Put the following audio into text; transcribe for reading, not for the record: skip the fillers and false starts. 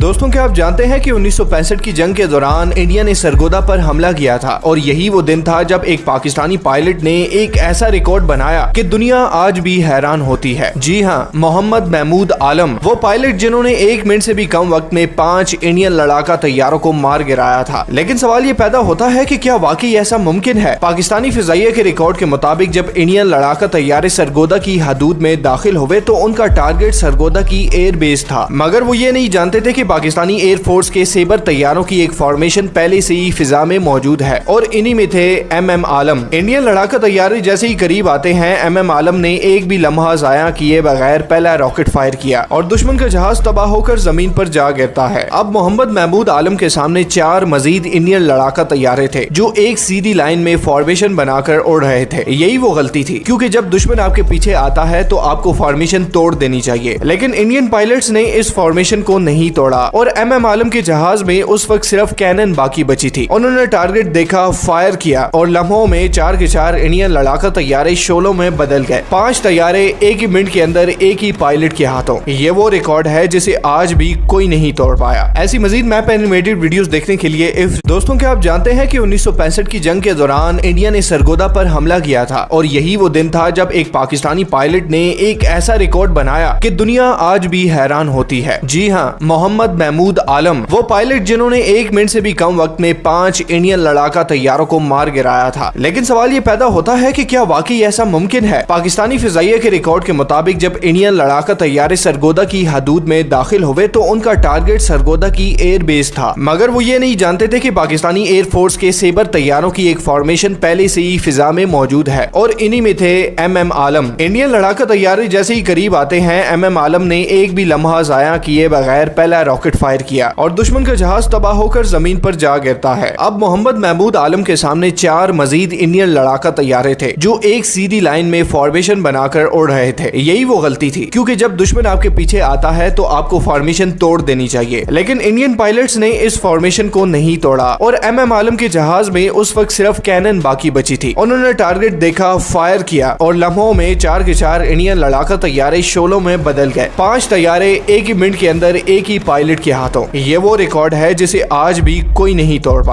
दोस्तों, क्या आप जानते हैं कि 1965 की जंग के दौरान इंडिया ने सरगोदा पर हमला किया था और यही वो दिन था जब एक पाकिस्तानी पायलट ने एक ऐसा रिकॉर्ड बनाया कि दुनिया आज भी हैरान होती है। जी हाँ, मोहम्मद महमूद आलम, वो पायलट जिन्होंने 1 मिनट से भी कम वक्त में 5 इंडियन लड़ाका तैयारों को मार गिराया था। लेकिन सवाल ये पैदा होता है कि क्या वाकई ऐसा मुमकिन है? पाकिस्तानी फिजाइया के रिकॉर्ड के मुताबिक जब इंडियन लड़ाका तैयारे सरगोदा की हदूद में दाखिल हुए तो उनका टारगेट सरगोदा की एयर बेस था, मगर वो ये नहीं जानते थे कि पाकिस्तानी एयरफोर्स के सेबर तैयारों की एक फॉर्मेशन पहले से ही फिजा में मौजूद है और इन्हीं में थे MM आलम। इंडियन लड़ाका तैयारे जैसे ही करीब आते हैं, MM आलम ने एक भी लम्हा जाया किए बगैर पहला रॉकेट फायर किया और दुश्मन का जहाज तबाह होकर जमीन पर जा गिरता है। अब मोहम्मद महमूद आलम के सामने 4 मजीद इंडियन लड़ाका तैयारे थे जो एक सीधी लाइन में फॉर्मेशन बनाकर उड़ रहे थे। यही वो गलती थी, क्योंकि जब दुश्मन आपके पीछे आता है तो आपको फॉर्मेशन तोड़ देनी चाहिए। लेकिन इंडियन पायलट्स ने इस फॉर्मेशन को नहीं तोड़ा और MM आलम के जहाज में उस वक्त सिर्फ कैनन बाकी बची थी। उन्होंने टारगेट देखा, फायर किया और लम्हों में 4 के 4 इंडियन लड़ाका तैयारे शोलों में बदल गए। 5 तैयारे एक ही मिनट के अंदर एक ही पायलट के हाथों। ये वो रिकॉर्ड है जिसे आज भी कोई नहीं तोड़ पाया। ऐसी मजीद मैप एनिमेटेड वीडियोस देखने के लिए दोस्तों, क्या आप जानते हैं कि 1965 की जंग के दौरान इंडिया ने सरगोदा पर हमला किया था और यही वो दिन था जब एक पाकिस्तानी पायलट ने एक ऐसा रिकॉर्ड बनाया कि दुनिया आज भी हैरान होती है। जी हाँ, मोहम्मद महमूद आलम, वो पायलट जिन्होंने 1 मिनट से भी कम वक्त में 5 इंडियन लड़ाका तैयारों को मार गिराया था। लेकिन सवाल ये पैदा होता है कि क्या वाकई ऐसा मुमकिन है? पाकिस्तानी फिजाइया के रिकॉर्ड के मुताबिक जब इंडियन लड़ाका तैयारे सरगोदा की हदूद में दाखिल हुए तो उनका टारगेट सरगोदा की एयर बेस था, मगर वो ये नहीं जानते थे कि पाकिस्तानी एयरफोर्स के सेबर तैयारों की एक फॉर्मेशन पहले से ही फिजा में मौजूद है और इन्हीं में थे MM आलम। इंडियन लड़ाका तैयारे जैसे ही करीब आते हैं, MM आलम ने एक भी लम्हा जाया किए बगैर पहला रॉकेट फायर किया और दुश्मन का जहाज तबाह होकर जमीन पर जा गिरता है। अब मोहम्मद महमूद आलम के सामने 4 मजीद इंडियन लड़ाका तैयारे थे जो एक सीधी लाइन में फॉर्मेशन बनाकर उड़ रहे थे। यही वो गलती थी, क्योंकि जब दुश्मन आपके पीछे आता है तो आपको फॉर्मेशन तोड़ देनी चाहिए। लेकिन इंडियन पायलट्स ने इस फॉर्मेशन को नहीं तोड़ा और MM आलम के जहाज में उस वक्त सिर्फ कैनन बाकी बची थी। उन्होंने टारगेट देखा, फायर किया और लम्हों में 4 के 4 इंडियन लड़ाका तैयारे शोलों में बदल गए। 5 तैयारे एक ही मिनट के अंदर एक ही पायलट के हाथों। ये वो रिकॉर्ड है जिसे आज भी कोई नहीं तोड़ पाया।